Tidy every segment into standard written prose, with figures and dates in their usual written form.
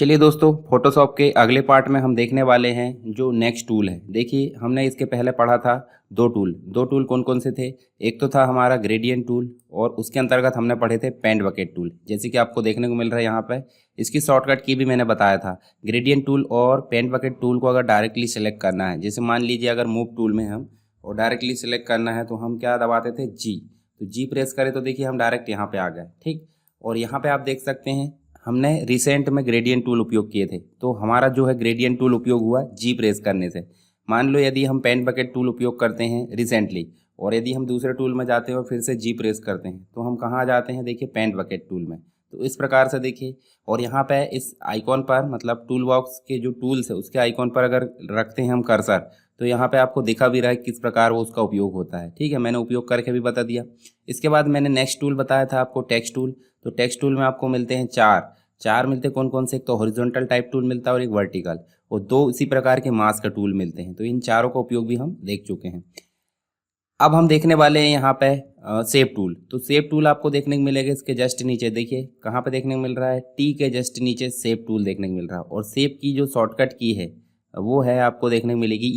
चलिए दोस्तों, फोटोशॉप के अगले पार्ट में हम देखने वाले हैं जो नेक्स्ट टूल है। देखिए, हमने इसके पहले पढ़ा था दो टूल कौन कौन से थे। एक तो था हमारा ग्रेडियंट टूल और उसके अंतर्गत हमने पढ़े थे पेंट बकेट टूल, जैसे कि आपको देखने को मिल रहा है यहाँ पे। इसकी शॉर्टकट की भी मैंने बताया था। ग्रेडियंट टूल और पेंट बकेट टूल को अगर डायरेक्टली सेलेक्ट करना है, जैसे मान लीजिए अगर मूव टूल में हम और डायरेक्टली सेलेक्ट करना है तो हम क्या दबाते थे, जी। तो जी प्रेस करें तो देखिए हम डायरेक्ट यहाँ पे आ गए, ठीक। और यहाँ पे आप देख सकते हैं हमने रिसेंट में ग्रेडियंट टूल उपयोग किए थे, तो हमारा जो है ग्रेडियंट टूल उपयोग हुआ जी प्रेस करने से। मान लो यदि हम पेंट बकेट टूल उपयोग करते हैं रिसेंटली और यदि हम दूसरे टूल में जाते हैं और फिर से जी प्रेस करते हैं तो हम कहाँ जाते हैं, देखिए पेंट बकेट टूल में। तो इस प्रकार से देखिए, और यहाँ पे इस आइकॉन पर मतलब टूल बॉक्स के जो टूल्स है उसके आइकॉन पर अगर रखते हैं हम कर्सर, तो यहाँ पे आपको दिखा भी रहा है किस प्रकार वो उसका उपयोग होता है। ठीक है, मैंने उपयोग करके भी बता दिया। इसके बाद मैंने नेक्स्ट टूल बताया था आपको, टेक्स्ट टूल। तो टेक्स्ट टूल में आपको मिलते हैं चार मिलते हैं। कौन कौन से? एक तो हॉरिजॉन्टल टाइप टूल मिलता है और एक वर्टिकल, और दो इसी प्रकार के मास्क टूल मिलते हैं। तो इन चारों का उपयोग भी हम देख चुके हैं। अब हम देखने वाले हैं यहाँ पे शेप टूल। तो शेप टूल आपको देखने को मिलेगा इसके जस्ट नीचे। देखिए कहाँ पे देखने को मिल रहा है, टी के जस्ट नीचे शेप टूल देखने को मिल रहा है। और शेप की जो शॉर्टकट की है वो है आपको देखने को मिलेगी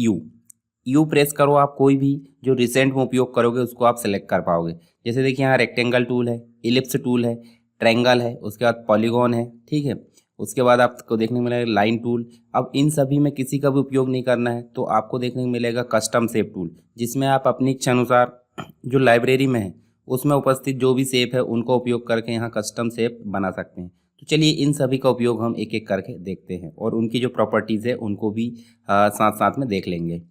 यू प्रेस करो, आप कोई भी जो रिसेंट में उपयोग करोगे उसको आप सेलेक्ट कर पाओगे। जैसे देखिए यहाँ रेक्टेंगल टूल है, इलिप्स टूल है, ट्रायंगल है, उसके बाद पॉलीगॉन है, ठीक है। उसके बाद आपको देखने को मिलेगा लाइन टूल। अब इन सभी में किसी का भी उपयोग नहीं करना है तो आपको देखने को मिलेगा कस्टम शेप टूल, जिसमें आप अपनी इच्छा अनुसार जो लाइब्रेरी में है उसमें उपस्थित जो भी शेप है उनको उपयोग करके यहाँ कस्टम शेप बना सकते हैं। तो चलिए इन सभी का उपयोग हम एक एक करके देखते हैं और उनकी जो प्रॉपर्टीज़ है उनको भी साथ साथ में देख लेंगे।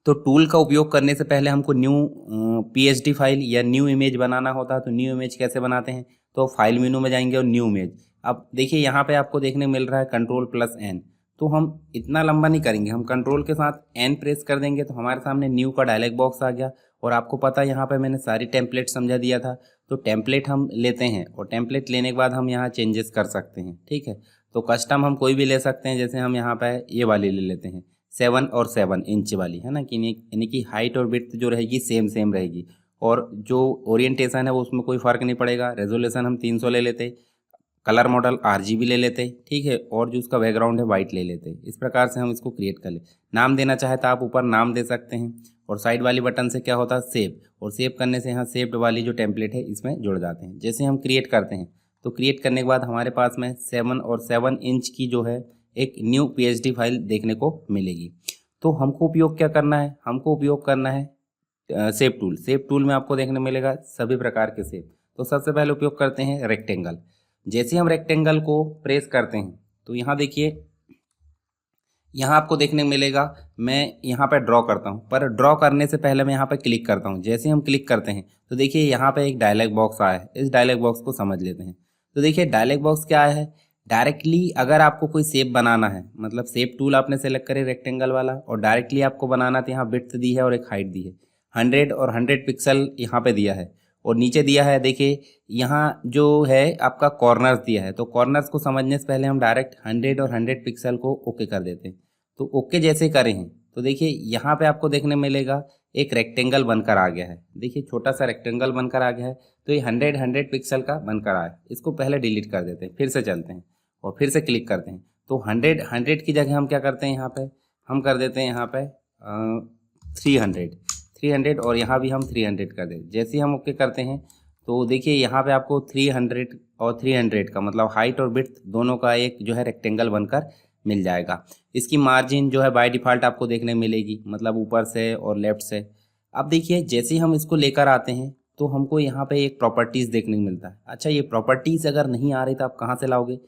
तो टूल का उपयोग करने से पहले हमको न्यू पीएसडी फाइल या न्यू इमेज बनाना होता है। तो न्यू इमेज कैसे बनाते हैं, तो फाइल मेनू में जाएंगे और न्यू इमेज। अब देखिए यहाँ पे आपको देखने मिल रहा है Ctrl+N। तो हम इतना लंबा नहीं करेंगे, हम कंट्रोल के साथ N प्रेस कर देंगे तो हमारे सामने न्यू का डायलॉग बॉक्स आ गया। और आपको पता है यहाँ पे मैंने सारी टेम्पलेट समझा दिया था। तो टेम्पलेट हम लेते हैं और टेम्पलेट लेने के बाद हम यहाँ चेंजेस कर सकते हैं, ठीक है। तो कस्टम हम कोई भी ले सकते हैं, जैसे हम यहाँ पे ये वाली ले लेते हैं 7 और 7 इंच वाली, है ना, कि यानी कि हाइट और विड्थ जो रहेगी सेम रहेगी। और जो ओरिएंटेशन है वो उसमें कोई फ़र्क नहीं पड़ेगा। रेजोल्यूशन हम 300 ले लेते, कलर मॉडल RGB ले लेते, ठीक है। और जो उसका बैकग्राउंड है वाइट ले लेते। इस प्रकार से हम इसको क्रिएट कर ले। नाम देना चाहे तो आप ऊपर नाम दे सकते हैं। और साइड वाली बटन से क्या होता है, सेव। और सेव करने से यहाँ सेव्ड वाली जो टेम्पलेट है इसमें जुड़ जाते हैं। जैसे हम क्रिएट करते हैं तो क्रिएट करने के बाद हमारे पास में 7 और 7 इंच की जो है एक न्यू PSD फाइल देखने को मिलेगी। तो हमको उपयोग क्या करना है, हमको उपयोग करना है शेप टूल। शेप टूल में आपको देखने मिलेगा सभी प्रकार के शेप। तो सबसे पहले उपयोग करते हैं रेक्टेंगल। जैसे हम रेक्टेंगल को प्रेस करते हैं तो यहाँ देखिए, यहाँ आपको देखने को मिलेगा मैं यहाँ पे ड्रॉ करता हूँ, पर ड्रॉ करने से पहले मैं यहाँ पे क्लिक करता हूँ। जैसे हम क्लिक करते हैं तो देखिए यहाँ पे एक डायलॉग बॉक्स आया है। इस डायलॉग बॉक्स को समझ लेते हैं। तो देखिए डायलॉग बॉक्स क्या है, डायरेक्टली अगर आपको कोई शेप बनाना है, मतलब शेप टूल आपने सेलेक्ट करे रेक्टेंगल वाला और डायरेक्टली आपको बनाना तो यहाँ विड्थ दी है और एक हाइट दी है। 100 और 100 पिक्सल यहाँ पे दिया है और नीचे दिया है देखिए यहाँ जो है आपका कॉर्नर्स दिया है। तो कॉर्नर्स को समझने से पहले हम डायरेक्ट 100 और 100 पिक्सल को ओके कर देते हैं। तो ओके जैसे करें हैं तो देखिए यहाँ पे आपको देखने मिलेगा एक रेक्टेंगल बनकर आ गया है। देखिए छोटा सा रेक्टेंगल बनकर आ गया है। तो ये 100 पिक्सल का बनकर आया। इसको पहले डिलीट कर देते हैं, फिर से चलते हैं और फिर से क्लिक करते हैं। तो 100 की जगह हम क्या करते हैं, यहाँ पे हम कर देते हैं यहाँ पे 300 और यहाँ भी हम 300 कर देते हैं। जैसे ही हम ओके करते हैं तो देखिए यहाँ पे आपको 300 और 300 का मतलब हाइट और विड्थ दोनों का एक जो है रेक्टेंगल बनकर मिल जाएगा। इसकी मार्जिन जो है बाय डिफ़ॉल्ट आपको देखने मिलेगी, मतलब ऊपर से और लेफ्ट से। अब देखिए जैसे ही हम इसको लेकर आते हैं तो हमको यहाँ पे एक प्रॉपर्टीज़ देखने को मिलता है। अच्छा, ये प्रॉपर्टीज़ अगर नहीं आ रही तो आप कहाँ से लाओगे?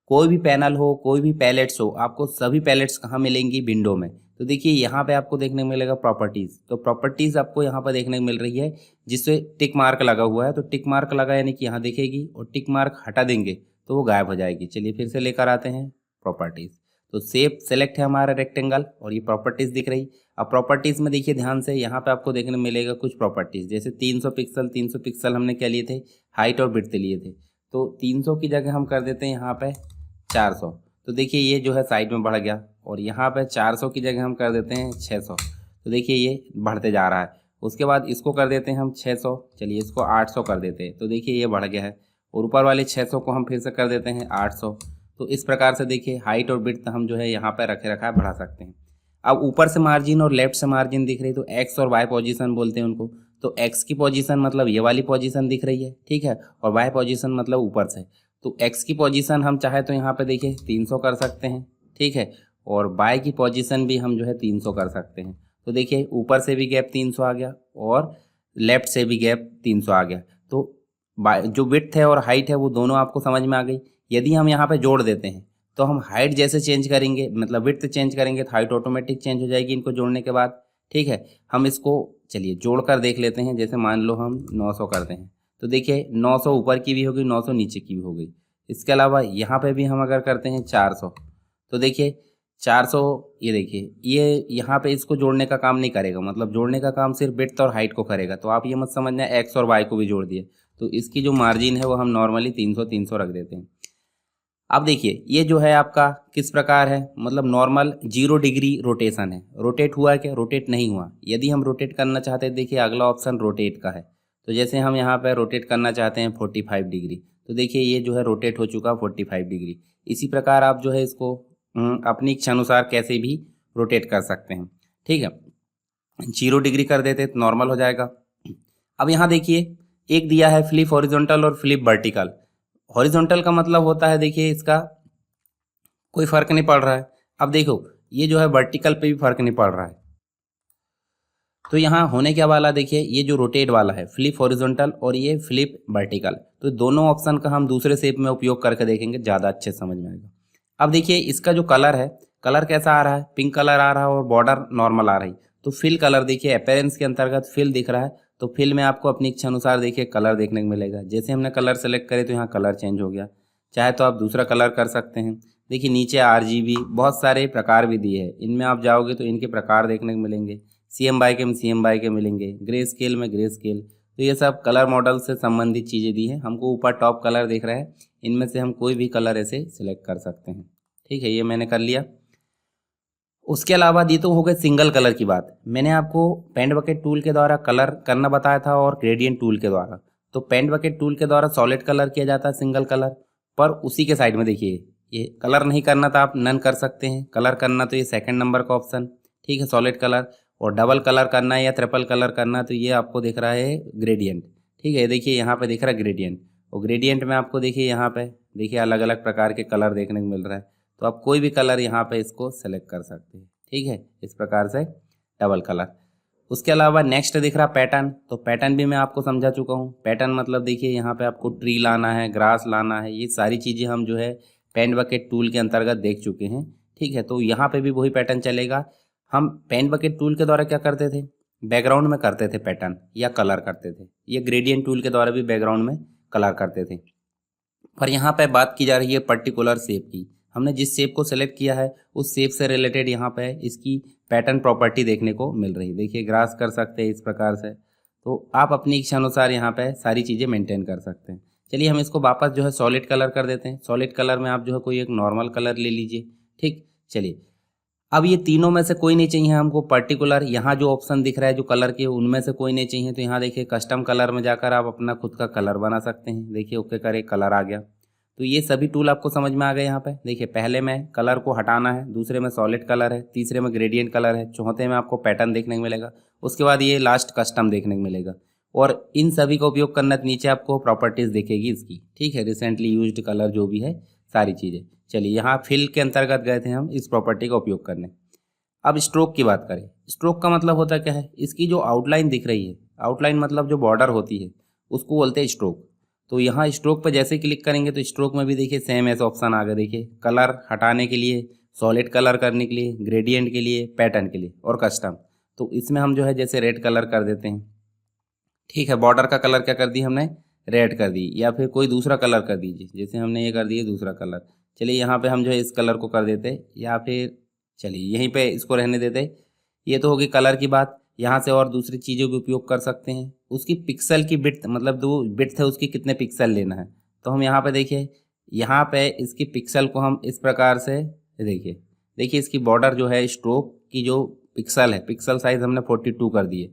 कोई भी पैनल हो, कोई भी पैलेट्स हो, आपको सभी पैलेट्स कहाँ मिलेंगी? विंडो में। तो देखिए यहाँ पे आपको देखने को मिलेगा प्रॉपर्टीज़। तो प्रॉपर्टीज़ आपको यहाँ पर देखने को मिल रही है जिससे टिक मार्क लगा हुआ है। तो टिक मार्क लगा यानी कि यहाँ दिखेगी और टिक मार्क हटा देंगे तो वो गायब हो जाएगी। चलिए फिर से लेकर आते हैं प्रॉपर्टीज़। तो शेप सेलेक्ट है हमारा रेक्टेंगल और ये प्रॉपर्टीज़ दिख रही। अब प्रॉपर्टीज़ में देखिए ध्यान से, यहाँ पे आपको देखने मिलेगा कुछ प्रॉपर्टीज़। जैसे 300 पिक्सल हमने क्या लिए थे, हाइट और विड्थ लिए थे। तो 300 की जगह हम कर देते हैं यहाँ पे 400। तो देखिए ये जो है साइड में बढ़ गया। और यहाँ पे 400 की जगह हम कर देते हैं 600। तो देखिए ये बढ़ते जा रहा है। उसके बाद इसको कर देते हैं हम 600। चलिए इसको 800 कर देते हैं। तो देखिए ये बढ़ गया है। और ऊपर वाले 600 को हम फिर से कर देते हैं 800। तो इस प्रकार से देखिए हाइट और विड्थ हम जो है यहाँ पर रखे रखा है बढ़ा सकते हैं। अब ऊपर से मार्जिन और लेफ्ट से मार्जिन दिख रही, तो एक्स और वाई पोजीशन बोलते हैं उनको। तो एक्स की पोजीशन मतलब ये वाली पोजीशन दिख रही है, ठीक है, और वाई पोजीशन मतलब ऊपर से। तो एक्स की पोजीशन हम चाहे तो यहाँ पे देखिए 300 कर सकते हैं, ठीक है, और वाई की पोजीशन भी हम जो है 300 कर सकते हैं। तो देखिए ऊपर से भी गैप 300 आ गया और लेफ्ट से भी गैप 300 आ गया। तो जो विड्थ है और हाइट है वो दोनों आपको समझ में आ गई। यदि हम यहाँ पे जोड़ देते हैं तो हम हाइट जैसे चेंज करेंगे, मतलब विड्थ चेंज करेंगे, तो हाइट ऑटोमेटिक चेंज हो जाएगी इनको जोड़ने के बाद, ठीक है। हम इसको चलिए जोड़कर देख लेते हैं। जैसे मान लो हम 900 करते हैं, तो देखिए 900 ऊपर की भी होगी, 900 नीचे की भी हो गई। इसके अलावा यहाँ पे भी हम अगर करते हैं 400, तो देखिए 400, ये देखिए ये यहाँ पे इसको जोड़ने का काम नहीं करेगा, मतलब जोड़ने का काम सिर्फ विड्थ और हाइट को करेगा। तो आप ये मत समझना एक्स और वाई को भी जोड़ दिए। तो इसकी जो मार्जिन है वो हम नॉर्मली 300 रख देते हैं। अब देखिए ये जो है आपका किस प्रकार है, मतलब नॉर्मल 0 डिग्री रोटेशन है। रोटेट हुआ है क्या? रोटेट नहीं हुआ। यदि हम रोटेट करना चाहते हैं, देखिए अगला ऑप्शन रोटेट का है। तो जैसे हम यहाँ पर रोटेट करना चाहते हैं 45 डिग्री, तो देखिए ये जो है रोटेट हो चुका 45 डिग्री। इसी प्रकार आप जो है इसको अपनी इच्छा अनुसार कैसे भी रोटेट कर सकते हैं, ठीक है। 0 डिग्री कर देते तो नॉर्मल हो जाएगा। अब यहाँ देखिए एक दिया है फ्लिप हॉरिजॉन्टल और फ्लिप वर्टिकल। हॉरिजॉन्टल का मतलब होता है देखिए इसका कोई फर्क नहीं पड़ रहा है। अब देखो ये जो है वर्टिकल पे भी फर्क नहीं पड़ रहा है। तो यहाँ होने क्या वाला, देखिए ये जो रोटेट वाला है फ्लिप हॉरिजॉन्टल और ये फ्लिप वर्टिकल, तो दोनों ऑप्शन का हम दूसरे शेप में उपयोग करके देखेंगे, ज़्यादा अच्छे समझ में आएगा। अब देखिए इसका जो कलर है, कलर कैसा आ रहा है? पिंक कलर आ रहा है और बॉर्डर नॉर्मल आ रही। तो फिल कलर देखिए अपेरेंस के अंतर्गत फिल दिख रहा है, तो फिल में आपको अपनी इच्छा अनुसार देखिए कलर देखने को मिलेगा। जैसे हमने कलर सेलेक्ट करे तो यहाँ कलर चेंज हो गया। चाहे तो आप दूसरा कलर कर सकते हैं। देखिए नीचे RGB बहुत सारे प्रकार भी दिए हैं, इनमें आप जाओगे तो इनके प्रकार देखने को मिलेंगे। CM/K में CM/K मिलेंगे, ग्रे स्केल में ग्रे स्केल। तो ये सब कलर मॉडल से संबंधित चीज़ें दी हैं। हमको ऊपर टॉप कलर दिख रहा है, इनमें से हम कोई भी कलर ऐसे सिलेक्ट कर सकते हैं, ठीक है। ये मैंने कर लिया। उसके अलावा ये तो हो गए सिंगल कलर की बात। मैंने आपको पेंट बकेट टूल के द्वारा कलर करना बताया था और ग्रेडियंट टूल के द्वारा। तो पेंट बकेट टूल के द्वारा सॉलिड कलर किया जाता है सिंगल कलर, पर उसी के साइड में देखिए ये कलर नहीं करना था आप नन कर सकते हैं, कलर करना तो ये सेकंड नंबर का ऑप्शन, ठीक है, सॉलिड कलर। और डबल कलर करना है या ट्रिपल कलर करना है तो ये आपको दिख रहा है ग्रेडियंट, ठीक है। देखिए यहाँ पे दिख रहा है ग्रेडियंट, और ग्रेडियंट में आपको देखिए यहाँ पे देखिए अलग अलग प्रकार के कलर देखने को मिल रहा है। तो आप कोई भी कलर यहाँ पे इसको सेलेक्ट कर सकते हैं, ठीक है, इस प्रकार से डबल कलर। उसके अलावा नेक्स्ट दिख रहा पैटर्न, तो पैटर्न भी मैं आपको समझा चुका हूँ। पैटर्न मतलब देखिए यहाँ पे आपको ट्री लाना है, ग्रास लाना है, ये सारी चीज़ें हम जो है पेंट बकेट टूल के अंतर्गत देख चुके हैं, ठीक है। तो यहाँ पे भी वही पैटर्न चलेगा। हम पेंट बकेट टूल के द्वारा क्या करते थे? बैकग्राउंड में करते थे पैटर्न या कलर करते थे। ये ग्रेडियंट टूल के द्वारा भी बैकग्राउंड में कलर करते थे। पर यहाँ पे बात की जा रही है पर्टिकुलर शेप की। हमने जिस शेप को सेलेक्ट किया है उस शेप से रिलेटेड यहाँ पे इसकी पैटर्न प्रॉपर्टी देखने को मिल रही है। देखिए ग्रास कर सकते हैं इस प्रकार से। तो आप अपनी इच्छा अनुसार यहाँ पे सारी चीज़ें मेंटेन कर सकते हैं। चलिए हम इसको वापस जो है सॉलिड कलर कर देते हैं। सॉलिड कलर में आप जो है कोई एक नॉर्मल कलर ले लीजिए, ठीक। चलिए अब ये तीनों में से कोई नहीं चाहिए हमको पर्टिकुलर, यहाँ जो ऑप्शन दिख रहा है जो कलर के उनमें से कोई नहीं चाहिए, तो यहाँ देखिए कस्टम कलर में जाकर आप अपना खुद का कलर बना सकते हैं। देखिए ओके करे कलर आ गया। तो ये सभी टूल आपको समझ में आ गए। यहाँ पे देखिए पहले में कलर को हटाना है, दूसरे में सॉलिड कलर है, तीसरे में ग्रेडियंट कलर है, चौथे में आपको पैटर्न देखने को मिलेगा, उसके बाद ये लास्ट कस्टम देखने को मिलेगा। और इन सभी का उपयोग करना तो नीचे आपको प्रॉपर्टीज़ दिखेगी इसकी, ठीक है, रिसेंटली यूज्ड कलर जो भी है सारी चीज़ें। चलिए यहाँ फिल के अंतर्गत गए थे हम इस प्रॉपर्टी का उपयोग करने। अब स्ट्रोक की बात करें। स्ट्रोक का मतलब होता क्या है? इसकी जो आउटलाइन दिख रही है, आउटलाइन मतलब जो बॉर्डर होती है उसको बोलते हैं स्ट्रोक। तो यहाँ स्ट्रोक पर जैसे क्लिक करेंगे तो स्ट्रोक में भी देखिए सेम ऐसा ऑप्शन आ गया। देखिए कलर हटाने के लिए, सॉलिड कलर करने के लिए, ग्रेडियंट के लिए, पैटर्न के लिए और कस्टम। तो इसमें हम जो है जैसे रेड कलर कर देते हैं, ठीक है। बॉर्डर का कलर क्या कर दी हमने? रेड कर दी, या फिर कोई दूसरा कलर कर दीजिए। जैसे हमने ये कर दिया दूसरा कलर। चलिए यहाँ पे हम जो है इस कलर को कर देते, या फिर चलिए यहीं पे इसको रहने देते। ये तो होगी कलर की बात। यहाँ से और दूसरी चीज़ों भी उपयोग कर सकते हैं। उसकी पिक्सल की बिड्थ, मतलब जो बिड्थ है उसकी कितने पिक्सल लेना है, तो हम यहाँ पे देखिए, यहाँ पे इसकी पिक्सल को हम इस प्रकार से देखिए इसकी बॉर्डर जो है स्ट्रोक की जो पिक्सल है, पिक्सल साइज हमने 42 कर दिए।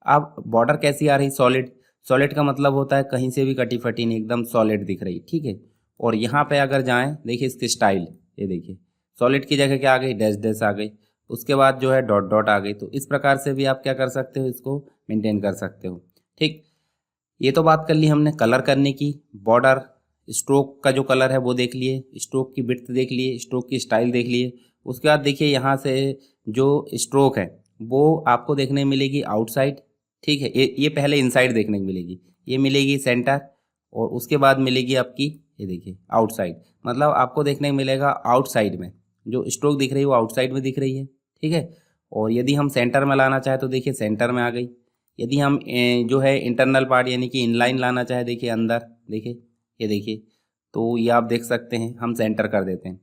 अब बॉर्डर कैसी आ रही? सॉलिड। सॉलिड का मतलब होता है कहीं से भी कटी फटी नहीं, एकदम सॉलिड दिख रही, ठीक है। और यहाँ पे अगर जाएं, देखिए इसकी स्टाइल, ये देखिए सॉलिड की जगह क्या आ गई, डैश डैश आ गई, उसके बाद जो है डॉट डॉट आ गई। तो इस प्रकार से भी आप क्या कर सकते हो, इसको मेंटेन कर सकते हो। ठीक, ये तो बात कर ली हमने कलर करने की। बॉर्डर, स्ट्रोक का जो कलर है वो देख लिए, स्ट्रोक की विड्थ देख लिए, स्ट्रोक की स्टाइल देख लिए। उसके बाद देखिए यहाँ से जो स्ट्रोक है वो आपको देखने मिलेगी आउटसाइड। ठीक है, ये पहले इनसाइड देखने को मिलेगी, ये मिलेगी सेंटर, और उसके बाद मिलेगी आपकी, ये देखिए आउटसाइड। मतलब आपको देखने को मिलेगा आउटसाइड में जो स्ट्रोक दिख रही है वो आउटसाइड में दिख रही है। ठीक है, और यदि हम सेंटर में लाना चाहे तो देखिए सेंटर में आ गई। यदि हम जो है इंटरनल पार्ट यानी कि इनलाइन लाना चाहे, देखिए अंदर, देखिए ये देखिए, तो ये आप देख सकते हैं, हम सेंटर कर देते हैं।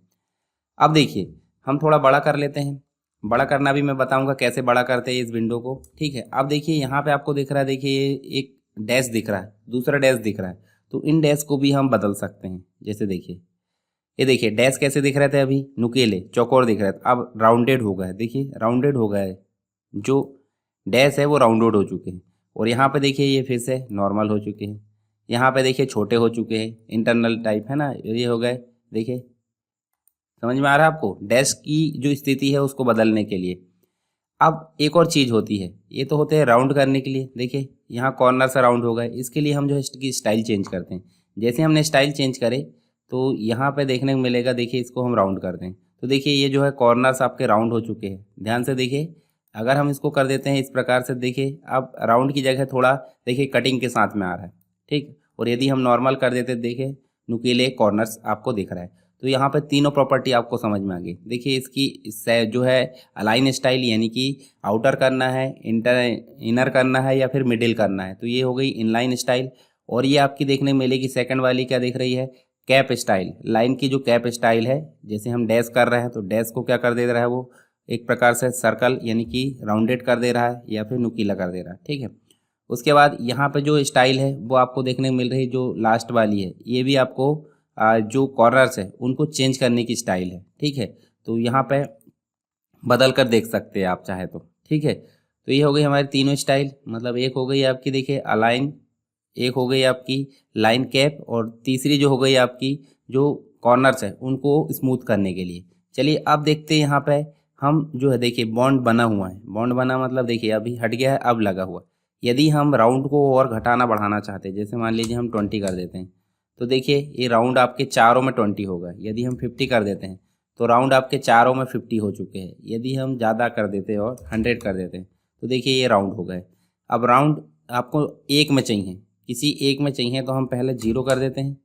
अब देखिए हम थोड़ा बड़ा कर लेते हैं। बड़ा करना भी मैं बताऊंगा कैसे बड़ा करते हैं इस विंडो को। ठीक है, अब देखिए यहाँ पे आपको दिख रहा है, देखिए ये एक डैश दिख रहा है, दूसरा डैश दिख रहा है, तो इन डैश को भी हम बदल सकते हैं। जैसे देखिए, ये देखिए डैश कैसे दिख रहे थे, अभी नुकीले चौकोर दिख रहे थे, अब राउंडेड हो गए, देखिए राउंडेड हो गए, जो डैश है वो राउंडेड हो चुके हैं। और यहाँ पे देखिए ये फिर से नॉर्मल हो चुके हैं। यहाँ पे देखिए छोटे हो चुके हैं, इंटरनल टाइप है ना, ये हो गए। देखिए समझ में आ रहा है आपको, डैश की जो स्थिति है उसको बदलने के लिए। अब एक और चीज़ होती है, ये तो होते हैं राउंड करने के लिए। देखिए यहाँ कॉर्नर से राउंड हो गए, इसके लिए हम जो है इसकी स्टाइल चेंज करते हैं। जैसे हमने स्टाइल चेंज करे तो यहाँ पे देखने को मिलेगा, देखिए इसको हम राउंड कर दें तो देखिए ये जो है कॉर्नर्स आपके राउंड हो चुके हैं। ध्यान से देखिए, अगर हम इसको कर देते हैं इस प्रकार से, देखिए अब राउंड की जगह थोड़ा देखिए कटिंग के साथ में आ रहा है। ठीक, और यदि हम नॉर्मल कर देते, देखिए नुकीले कॉर्नर्स आपको दिख रहा है। तो यहाँ पे तीनों प्रॉपर्टी आपको समझ में आ गई। देखिए इसकी जो है अलाइन स्टाइल यानी कि आउटर करना है, इनर करना है या फिर मिडिल करना है, तो ये हो गई इनलाइन स्टाइल। और ये आपकी देखने में मिलेगी सेकंड वाली, क्या दिख रही है, कैप स्टाइल। लाइन की जो कैप स्टाइल है, जैसे हम डैश कर रहे हैं तो डैश को क्या कर दे रहा है, वो एक प्रकार से सर्कल यानी कि राउंडेड कर दे रहा है या फिर नुकीला कर दे रहा है। ठीक है, उसके बाद यहाँ पे जो स्टाइल है वो आपको देखने को मिल रही है, जो लास्ट वाली है, ये भी आपको जो कॉर्नर्स है उनको चेंज करने की स्टाइल है। ठीक है, तो यहाँ पे बदल कर देख सकते हैं आप चाहे तो। ठीक है, तो ये हो गई हमारी तीनों स्टाइल। मतलब एक हो गई आपकी देखिए अलाइन, एक हो गई आपकी लाइन कैप, और तीसरी जो हो गई आपकी जो कॉर्नर्स है उनको स्मूथ करने के लिए। चलिए अब देखते हैं यहाँ पे हम जो है, देखिए बॉन्ड बना हुआ है। बॉन्ड बना मतलब देखिए अभी हट गया है, अब लगा हुआ। यदि हम राउंड को और घटाना बढ़ाना चाहते हैं, जैसे मान लीजिए हम 20 कर देते हैं, तो देखिए ये राउंड आपके चारों में 20 होगा। यदि हम 50 कर देते हैं तो राउंड आपके चारों में 50 हो चुके हैं। यदि हम ज़्यादा कर देते हैं और 100 कर देते हैं तो देखिए ये राउंड हो गए। अब राउंड आपको एक में चाहिए, किसी एक में चाहिए तो हम पहले 0 कर देते हैं।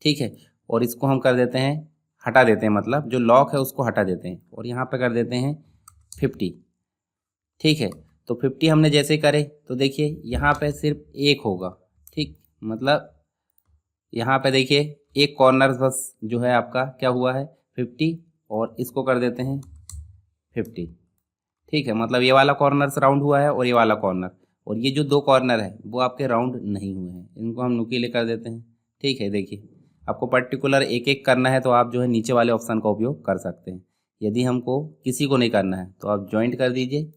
ठीक है, और इसको हम कर देते हैं, हटा देते हैं, मतलब जो लॉक है उसको हटा देते हैं, और यहाँ पे कर देते हैं 50। ठीक है, तो 50 हमने जैसे करे तो देखिए यहाँ पे सिर्फ एक होगा। ठीक, मतलब यहाँ पे देखिए एक कॉर्नर बस जो है आपका क्या हुआ है 50, और इसको कर देते हैं 50। ठीक है, मतलब ये वाला कॉर्नर राउंड हुआ है और ये वाला कॉर्नर, और ये जो दो कॉर्नर है वो आपके राउंड नहीं हुए हैं, इनको हम नुकीले कर देते हैं। ठीक है, देखिए आपको पर्टिकुलर एक एक करना है तो आप जो है नीचे वाले ऑप्शन का उपयोग कर सकते हैं। यदि हमको किसी को नहीं करना है तो आप जॉइंट कर दीजिए,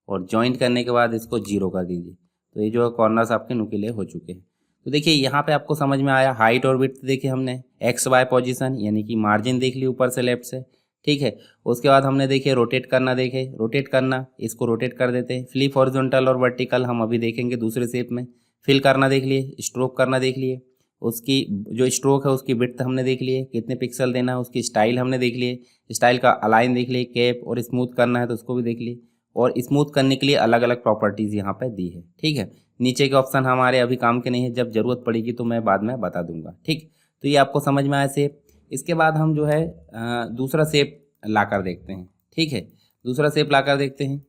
और जॉइंट करने के बाद इसको 0 कर दीजिए, तो ये जो है कॉर्नर्स आपके नुकीले हो चुके हैं। तो देखिए यहाँ पे आपको समझ में आया हाइट और विड्थ। देखिए हमने एक्स वाई पोजीशन यानी कि मार्जिन देख ली ऊपर से लेफ्ट से। ठीक है, उसके बाद हमने देखिए रोटेट करना, देखे रोटेट करना, इसको रोटेट कर देते हैं। फ्लिप हॉरिजॉन्टल और वर्टिकल हम अभी देखेंगे दूसरे शेप में। फिल करना देख लिए, स्ट्रोक करना देख लिए, उसकी जो स्ट्रोक है उसकी विड्थ हमने देख लिए, कितने पिक्सल देना है, उसकी स्टाइल हमने देख लिए, स्टाइल का अलाइन देख लिए, कैप, और स्मूथ करना है तो उसको भी देख लिए। और स्मूथ करने के लिए अलग अलग प्रॉपर्टीज़ यहाँ पे दी है। ठीक है, नीचे के ऑप्शन हमारे अभी काम के नहीं है, जब ज़रूरत पड़ेगी तो मैं बाद में बता दूंगा। ठीक, तो ये आपको समझ में आया शेप। इसके बाद हम जो है दूसरा शेप ला कर देखते हैं। ठीक है, दूसरा शेप ला कर देखते हैं,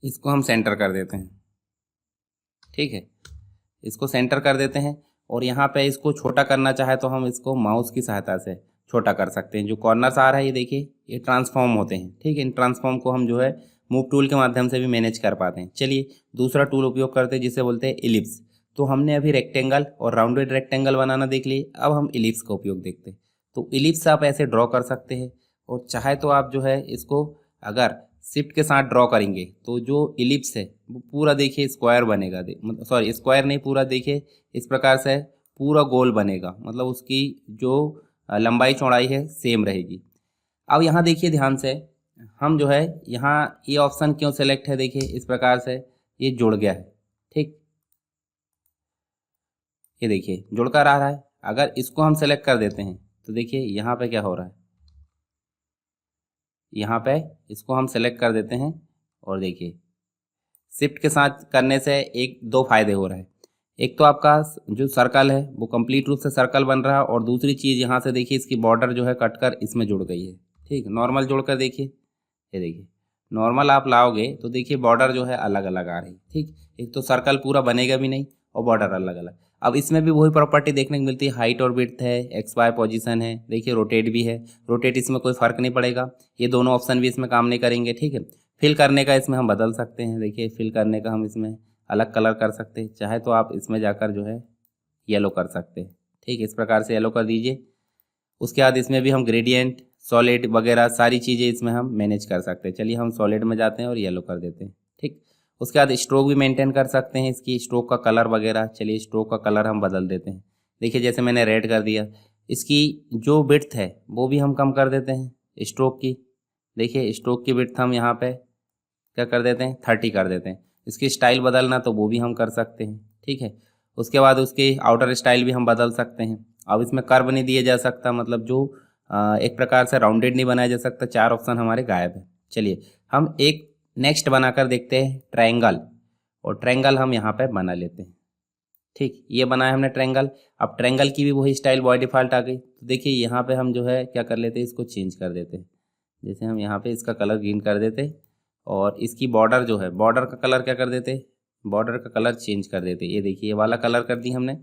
इसको हम सेंटर कर देते हैं। ठीक है, इसको सेंटर कर देते हैं, और यहाँ पे इसको छोटा करना चाहे तो हम इसको माउस की सहायता से छोटा कर सकते हैं। जो कॉर्नर्स आ रहा है ये देखिए ये ट्रांसफॉर्म होते हैं। ठीक है, इन ट्रांसफॉर्म को हम जो है मूव टूल के माध्यम से भी मैनेज कर पाते हैं। चलिए दूसरा टूल उपयोग करते हैं जिसे बोलते हैं इलिप्स। तो हमने अभी रेक्टेंगल और राउंडेड रेक्टेंगल बनाना देख लिए, अब हम इलिप्स का उपयोग देखते हैं। तो इलिप्स आप ऐसे ड्रॉ कर सकते हैं, और चाहे तो आप जो है इसको अगर शिफ्ट के साथ ड्रॉ करेंगे तो जो इलिप्स है वो पूरा देखिए स्क्वायर बनेगा। सॉरी स्क्वायर नहीं, पूरा देखिए इस प्रकार से पूरा गोल बनेगा, मतलब उसकी जो लंबाई चौड़ाई है सेम रहेगी। अब यहाँ देखिए ध्यान से, हम जो है यहाँ ये ऑप्शन क्यों सेलेक्ट है, देखिए इस प्रकार से ये जुड़ गया है। ठीक, ये देखिए जुड़कर आ रहा है। अगर इसको हम सेलेक्ट कर देते हैं तो देखिए यहाँ पे क्या हो रहा है, यहाँ पे इसको हम सेलेक्ट कर देते हैं और देखिए शिफ्ट के साथ करने से एक दो फायदे हो रहे हैं। एक तो आपका जो सर्कल है वो कंप्लीट रूप से सर्कल बन रहा है, और दूसरी चीज़ यहाँ से देखिए इसकी बॉर्डर जो है कटकर इसमें जुड़ गई है। ठीक, नॉर्मल जोड़कर देखिए, ये देखिए नॉर्मल आप लाओगे तो देखिए बॉर्डर जो है अलग अलग आ रही। ठीक, एक तो सर्कल पूरा बनेगा भी नहीं और बॉर्डर अलग अलग। अब इसमें भी वही प्रॉपर्टी देखने को मिलती है, हाइट और विड्थ है, एक्स वाई पोजीशन है, देखिए रोटेट भी है। रोटेट इसमें कोई फ़र्क नहीं पड़ेगा, ये दोनों ऑप्शन भी इसमें काम नहीं करेंगे। ठीक है, फिल करने का इसमें हम बदल सकते हैं, देखिए फिल करने का हम इसमें अलग कलर कर सकते हैं, चाहे तो आप इसमें जाकर जो है येलो कर सकते हैं। ठीक, इस प्रकार से येलो कर दीजिए। उसके बाद इसमें भी हम ग्रेडियंट, सॉलिड वगैरह सारी चीज़ें इसमें हम मैनेज कर सकते हैं। चलिए हम सॉलिड में जाते हैं और येलो कर देते हैं। ठीक, उसके बाद स्ट्रोक भी मेंटेन कर सकते हैं, इसकी स्ट्रोक का कलर वगैरह। चलिए स्ट्रोक का कलर हम बदल देते हैं, देखिए जैसे मैंने रेड कर दिया। इसकी जो विड्थ है वो भी हम कम कर देते हैं स्ट्रोक की। देखिए स्ट्रोक की विड्थ हम यहाँ पे क्या कर देते हैं, 30 कर देते हैं। इसकी स्टाइल बदलना तो वो भी हम कर सकते हैं। ठीक है, उसके बाद उसकी आउटर स्टाइल भी हम बदल सकते हैं। अब इसमें कर्व नहीं दिया जा सकता, मतलब जो एक प्रकार से राउंडेड नहीं बनाया जा सकता। चार ऑप्शन हमारे गायब है। चलिए हम एक नेक्स्ट बनाकर देखते हैं ट्रायंगल, और ट्रायंगल हम यहाँ पे बना लेते हैं। ठीक, ये बनाया हमने ट्रायंगल। अब ट्रायंगल की भी वही स्टाइल बाय डिफ़ॉल्ट आ गई। तो देखिए यहाँ पे हम जो है क्या कर लेते हैं, इसको चेंज कर देते हैं। जैसे हम यहाँ पे इसका कलर ग्रीन कर देते, और इसकी बॉर्डर जो है, बॉर्डर का कलर क्या कर देते, बॉर्डर का कलर चेंज कर देते। ये देखिए ये वाला कलर कर दी हमने,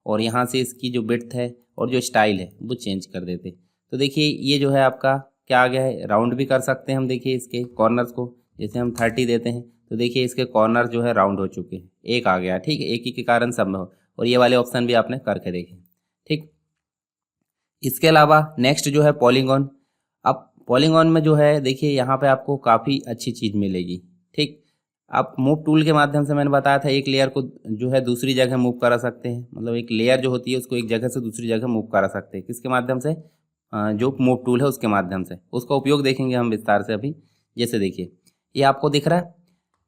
और यहाँ से इसकी जो विड्थ है और जो स्टाइल है वो चेंज कर देते। तो देखिए ये जो है आपका क्या आ गया है, राउंड भी कर सकते हैं हम। देखिए इसके कॉर्नर्स को जैसे हम 30 देते हैं तो देखिए इसके कॉर्नर जो है राउंड हो चुके हैं, एक आ गया। ठीक है, एक ही के कारण सब में हो, और ये वाले ऑप्शन भी आपने करके देखे। ठीक, इसके अलावा नेक्स्ट जो है पॉलीगॉन। अब पॉलीगॉन में जो है देखिए यहाँ पे आपको काफ़ी अच्छी चीज़ मिलेगी। ठीक, आप मूव टूल के माध्यम से, मैंने बताया था, एक लेयर को जो है दूसरी जगह मूव करा सकते हैं। मतलब एक लेयर जो होती है उसको एक जगह से दूसरी जगह मूव करा सकते हैं। किसके माध्यम से, जो मूव टूल है उसके माध्यम से। उसका उपयोग देखेंगे हम विस्तार से अभी। जैसे देखिए ये आपको दिख रहा है,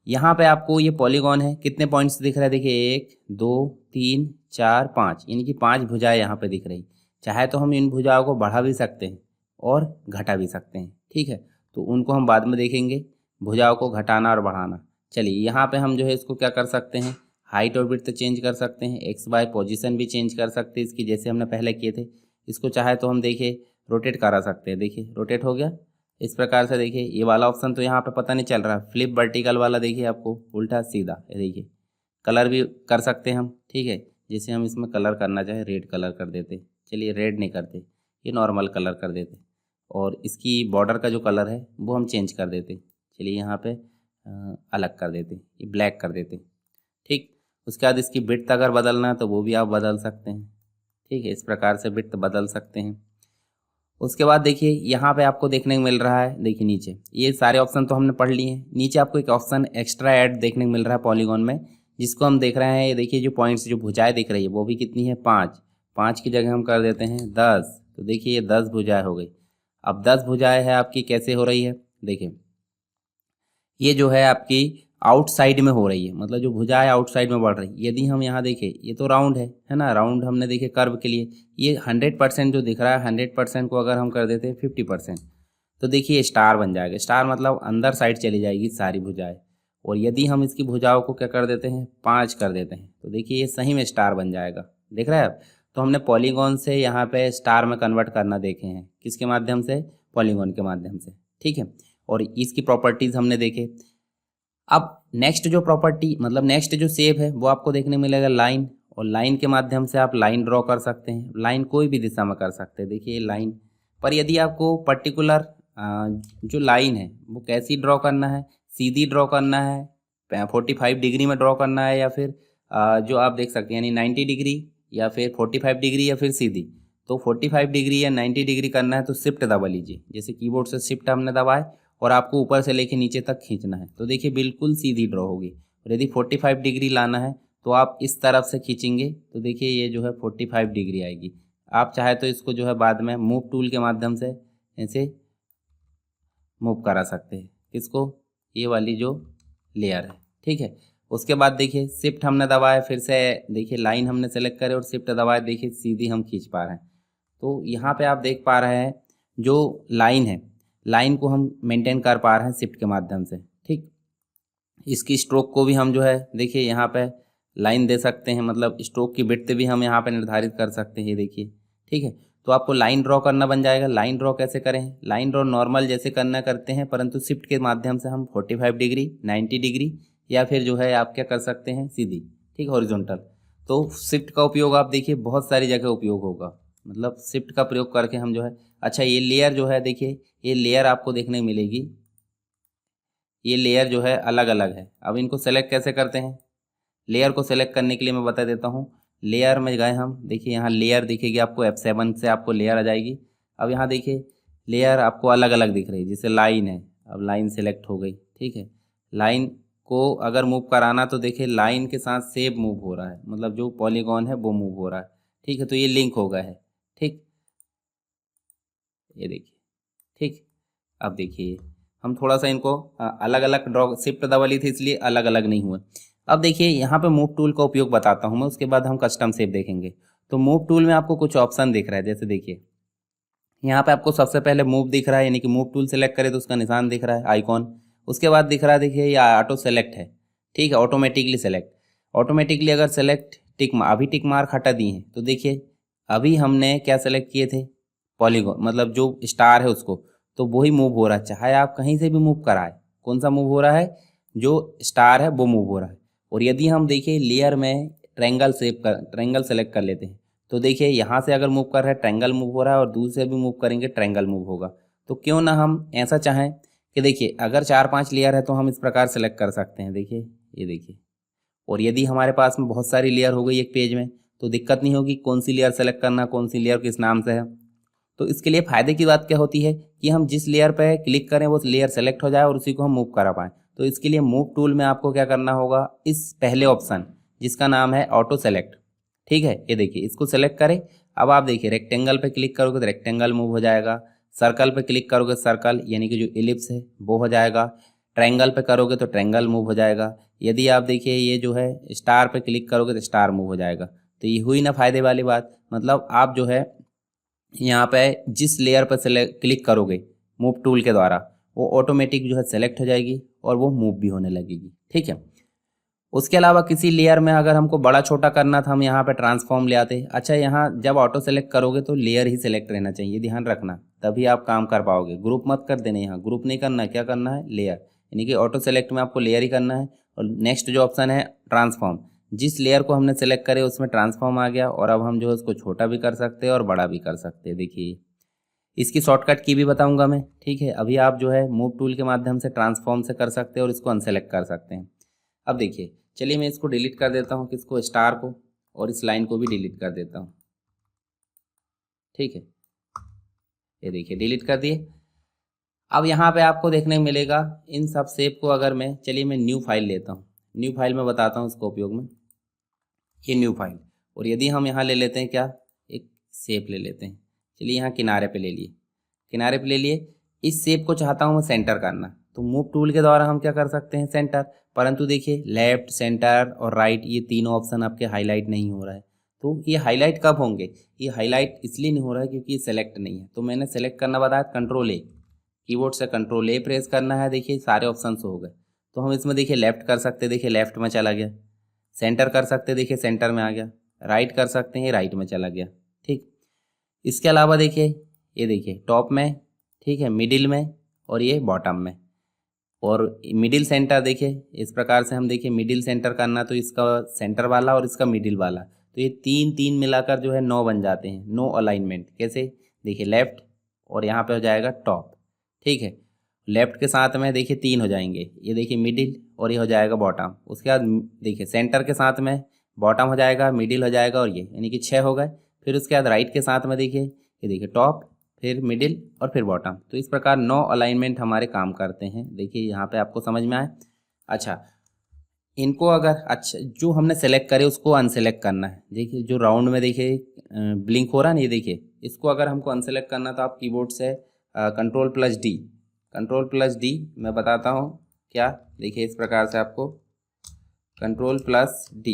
यहाँ पे आपको ये पॉलीगॉन है, कितने पॉइंट्स दिख रहा है, देखिए 1 2 3 4 5, यानी कि 5 भुजाएं यहाँ पे दिख रही। चाहे तो हम इन भुजाओं को बढ़ा भी सकते हैं और घटा भी सकते हैं। ठीक है, तो उनको हम बाद में देखेंगे, भुजाओं को घटाना और बढ़ाना। चलिए यहाँ पे हम जो है इसको क्या कर सकते हैं, हाइट और विड्थ चेंज कर सकते हैं, एक्स वाई पोजीशन भी चेंज कर सकते हैं इसकी, जैसे हमने पहले किए थे। इसको चाहे तो हम देखिए रोटेट करा सकते हैं, देखिए रोटेट हो गया इस प्रकार से। देखिए ये वाला ऑप्शन तो यहाँ पे पता नहीं चल रहा, फ्लिप वर्टिकल वाला देखिए आपको उल्टा सीधा। ये देखिए कलर भी कर सकते हैं हम। ठीक है, जैसे हम इसमें कलर करना चाहे रेड कलर कर देते, चलिए रेड नहीं करते, ये नॉर्मल कलर कर देते, और इसकी बॉर्डर का जो कलर है वो हम चेंज कर देते। चलिए यहाँ पे अलग कर देते, ये ब्लैक कर देते। ठीक, उसके बाद इसकी विड्थ अगर बदलना है तो वो भी आप बदल सकते हैं। ठीक है, इस प्रकार से विड्थ बदल सकते हैं। उसके बाद देखिए यहाँ पे आपको देखने को मिल रहा है, देखिए नीचे ये सारे ऑप्शन तो हमने पढ़ लिए हैं। नीचे आपको एक ऑप्शन एक्स्ट्रा ऐड देखने को मिल रहा है पॉलीगॉन में, जिसको हम देख रहे हैं। ये देखिए जो पॉइंट्स, जो भुजाएं दिख रही है वो भी कितनी है, 5। 5 की जगह हम कर देते हैं 10, तो देखिए ये 10 भुजाएं हो गई। अब 10 भुजाएं है आपकी कैसे हो रही है, देखिए ये जो है आपकी आउटसाइड में हो रही है, मतलब जो भुजा है आउटसाइड में बढ़ रही है। यदि हम यहाँ देखें, ये तो राउंड है ना, राउंड हमने देखे कर्व के लिए। ये 100% जो दिख रहा है, 100% को अगर हम कर देते हैं 50%, तो देखिए स्टार बन जाएगा। स्टार मतलब अंदर साइड चली जाएगी सारी भुजाएं। और यदि हम इसकी भुजाओं को क्या कर देते हैं, 5 कर देते हैं, तो देखिए ये सही में स्टार बन जाएगा। देख रहे हैं आप, तो हमने पॉलीगॉन से यहाँ पे स्टार में कन्वर्ट करना देखे हैं, किसके माध्यम से, पॉलीगॉन के माध्यम से। ठीक है, और इसकी प्रॉपर्टीज़ हमने देखे। अब नेक्स्ट जो प्रॉपर्टी, मतलब नेक्स्ट जो शेप है वो आपको देखने मिलेगा लाइन, और लाइन के माध्यम से आप लाइन ड्रॉ कर सकते हैं। लाइन कोई भी दिशा में कर सकते हैं, देखिए लाइन पर। यदि आपको पर्टिकुलर जो लाइन है वो कैसी ड्रॉ करना है, सीधी ड्रॉ करना है, 45 डिग्री में ड्रॉ करना है, या फिर जो आप देख सकते हैं यानी 90 डिग्री, या फिर 45 डिग्री, या फिर सीधी। तो 45 डिग्री या 90 डिग्री करना है तो शिफ्ट दबा लीजिए, जैसे कीबोर्ड से शिफ्ट हमने दबाए और आपको ऊपर से लेके नीचे तक खींचना है, तो देखिए बिल्कुल सीधी ड्रॉ होगी। और यदि 45 डिग्री लाना है तो आप इस तरफ से खींचेंगे तो देखिए ये जो है 45 डिग्री आएगी। आप चाहे तो इसको जो है बाद में मूव टूल के माध्यम से ऐसे मूव करा सकते हैं। किसको? ये वाली जो लेयर है, ठीक है। उसके बाद देखिए शिफ्ट हमने दबाया, फिर से देखिए लाइन हमने सेलेक्ट करे और शिफ्ट दबाए, देखिए सीधी हम खींच पा रहे हैं। तो यहाँ पे आप देख पा रहे हैं जो लाइन है, लाइन को हम मेंटेन कर पा रहे हैं शिफ्ट के माध्यम से, ठीक। इसकी स्ट्रोक को भी हम जो है देखिए यहाँ पे लाइन दे सकते हैं, मतलब स्ट्रोक की विड्थ भी हम यहाँ पे निर्धारित कर सकते हैं, देखिए, ठीक है। तो आपको लाइन ड्रॉ करना बन जाएगा। लाइन ड्रॉ कैसे करें? लाइन ड्रॉ नॉर्मल जैसे करना करते हैं, परंतु शिफ्ट के माध्यम से हम 45 डिग्री, 90 डिग्री या फिर जो है आप क्या कर सकते हैं सीधी, ठीक, हॉरिजॉन्टल। तो शिफ्ट का उपयोग आप देखिए बहुत सारी जगह उपयोग होगा, मतलब शिफ्ट का प्रयोग करके हम जो है, अच्छा ये लेयर जो है देखिए, ये लेयर आपको देखने को मिलेगी, ये लेयर जो है अलग अलग है। अब इनको सेलेक्ट कैसे करते हैं? लेयर को सेलेक्ट करने के लिए मैं बता देता हूँ। लेयर में गए हम, देखिए यहाँ लेयर दिखेगी आपको, F7 से आपको लेयर आ जाएगी। अब यहाँ देखिए लेयर आपको अलग अलग दिख रही है, जैसे लाइन है, अब लाइन सेलेक्ट हो गई, ठीक है। लाइन को अगर मूव कराना तो देखिए लाइन के साथ शेप मूव हो रहा है, मतलब जो पॉलीगॉन है वो मूव हो रहा है, ठीक है। तो ये लिंक हो गया है, ठीक, ये देखिए, ठीक। अब देखिए हम थोड़ा सा इनको अलग अलग ड्रॉ, शिफ्ट दबा ली थी इसलिए अलग अलग नहीं हुए। अब देखिए यहाँ पे मूव टूल का उपयोग बताता हूँ मैं, उसके बाद हम कस्टम शेप देखेंगे। तो मूव टूल में आपको कुछ ऑप्शन दिख रहा है, जैसे देखिए यहाँ पे आपको सबसे पहले मूव दिख रहा है, यानी कि मूव टूल सेलेक्ट करें तो उसका निशान दिख रहा है, आइकॉन। उसके बाद दिख रहा है देखिए ये ऑटो सेलेक्ट है, ठीक है, ऑटोमेटिकली सेलेक्ट। ऑटोमेटिकली अगर सेलेक्ट टिक, अभी टिक मार्क हटा दिए हैं तो देखिए अभी हमने क्या सेलेक्ट किए थे, पॉलीगॉन, मतलब जो स्टार है उसको, तो वही मूव हो रहा है, चाहे आप कहीं से भी मूव कराए। कौन सा मूव हो रहा है? जो स्टार है वो मूव हो रहा है। और यदि हम देखिए लेयर में ट्रैंगल सेलेक्ट कर लेते हैं तो देखिए यहाँ से अगर मूव कर रहे हैं ट्रैंगल मूव हो रहा है, और दूसरे भी मूव करेंगे ट्रैंगल मूव होगा। तो क्यों ना हम ऐसा चाहें कि देखिए अगर 4-5 लेयर है तो हम इस प्रकार सेलेक्ट कर सकते हैं, देखिए, ये देखिए। और यदि हमारे पास में बहुत सारी लेयर हो गई एक पेज में तो दिक्कत नहीं होगी कौन सी लेयर सेलेक्ट करना, कौन सी लेयर किस नाम से है। तो इसके लिए फ़ायदे की बात क्या होती है कि हम जिस लेयर पे क्लिक करें वो लेयर सेलेक्ट हो जाए और उसी को हम मूव करा पाएँ। तो इसके लिए मूव टूल में आपको क्या करना होगा, इस पहले ऑप्शन जिसका नाम है ऑटो सेलेक्ट, ठीक है, ये देखिए इसको सेलेक्ट करें। अब आप देखिए रेक्टेंगल पे क्लिक करोगे तो रेक्टेंगल मूव हो जाएगा, सर्कल पे क्लिक करोगे सर्कल यानी कि जो इलिप्स है वो हो जाएगा, ट्रायंगल पे करोगे तो ट्रायंगल मूव हो जाएगा। यदि आप देखिए ये जो है स्टार पे क्लिक करोगे तो स्टार मूव हो जाएगा। तो ये हुई ना फ़ायदे वाली बात, मतलब आप जो है यहाँ पे जिस लेयर पर सेलेक्ट क्लिक करोगे मूव टूल के द्वारा वो ऑटोमेटिक जो है सेलेक्ट हो जाएगी और वो मूव भी होने लगेगी, ठीक है। उसके अलावा किसी लेयर में अगर हमको बड़ा छोटा करना था, हम यहाँ पे ट्रांसफॉर्म ले आते। अच्छा यहाँ जब ऑटो सेलेक्ट करोगे तो लेयर ही सेलेक्ट रहना चाहिए, ध्यान रखना, तभी आप काम कर पाओगे। ग्रुप मत कर देना, यहाँ ग्रुप नहीं करना, क्या करना है लेयर, यानी कि ऑटो सेलेक्ट में आपको लेयर ही करना है। और नेक्स्ट जो ऑप्शन है ट्रांसफॉर्म, जिस लेयर को हमने सेलेक्ट करे उसमें ट्रांसफॉर्म आ गया, और अब हम जो है उसको छोटा भी कर सकते हैं और बड़ा भी कर सकते हैं। देखिए इसकी शॉर्टकट की भी बताऊंगा मैं, ठीक है। अभी आप जो है मूव टूल के माध्यम से ट्रांसफॉर्म से कर सकते हैं और इसको अनसेलेक्ट कर सकते हैं। अब देखिए चलिए मैं इसको डिलीट कर देता हूँ, किसको, स्टार को, और इस लाइन को भी डिलीट कर देता हूँ, ठीक है, ये देखिए डिलीट कर दिए। अब यहाँ पे आपको देखने को मिलेगा इन सब शेप को, अगर मैं, चलिए मैं न्यू फाइल लेता हूँ, न्यू फाइल में बताता हूँ इसका उपयोग में, ये न्यू फाइल। और यदि हम यहाँ ले लेते हैं क्या, एक शेप ले लेते हैं, चलिए यहाँ किनारे पे ले लिए, किनारे पे ले लिए। इस शेप को चाहता हूँ मैं सेंटर करना, तो मूव टूल के द्वारा हम क्या कर सकते हैं, सेंटर। परंतु देखिए लेफ्ट, सेंटर और राइट ये तीनों ऑप्शन आपके हाईलाइट नहीं हो रहा है। तो ये हाईलाइट कब होंगे, ये हाईलाइट इसलिए नहीं हो रहा है क्योंकि ये सेलेक्ट नहीं है। तो मैंने सेलेक्ट करना बताया, कंट्रोल A, कीबोर्ड से कंट्रोल A प्रेस करना है, देखिए सारे ऑप्शन हो गए। तो हम इसमें देखिए लेफ्ट कर सकते, देखिए लेफ्ट में चला गया, सेंटर कर सकते, देखिए सेंटर में आ गया, राइट कर सकते हैं, राइट में चला गया, ठीक। इसके अलावा देखिए ये देखिए टॉप में, ठीक है, मिडिल में और ये बॉटम में। और मिडिल सेंटर देखिए इस प्रकार से हम देखिए मिडिल सेंटर करना, तो इसका सेंटर वाला और इसका मिडिल वाला, तो ये तीन तीन मिलाकर जो है 9 बन जाते हैं, 9 अलाइनमेंट। कैसे, देखिए लेफ्ट और यहाँ पे हो जाएगा टॉप, ठीक है, लेफ्ट के साथ में देखिए 3 हो जाएंगे, ये देखिए मिडिल और ये हो जाएगा बॉटम। उसके बाद देखिए सेंटर के साथ में बॉटम हो जाएगा, मिडिल हो जाएगा और ये, यानी कि 6 हो गए। फिर उसके बाद राइट के साथ में देखिए ये देखिए टॉप, फिर मिडिल और फिर बॉटम। तो इस प्रकार 9 अलाइनमेंट हमारे काम करते हैं, देखिए यहाँ पे आपको समझ में आए। अच्छा इनको अगर अच्छा जो हमने सेलेक्ट करे उसको अनसेलेक्ट करना है। देखिए जो राउंड में देखिए ब्लिंक हो रहा है ना, ये देखिए इसको अगर हमको अनसेलेक्ट करना तो आप कीबोर्ड से कंट्रोल प्लस डी मैं बताता हूँ क्या। देखिए इस प्रकार से आपको कंट्रोल+D,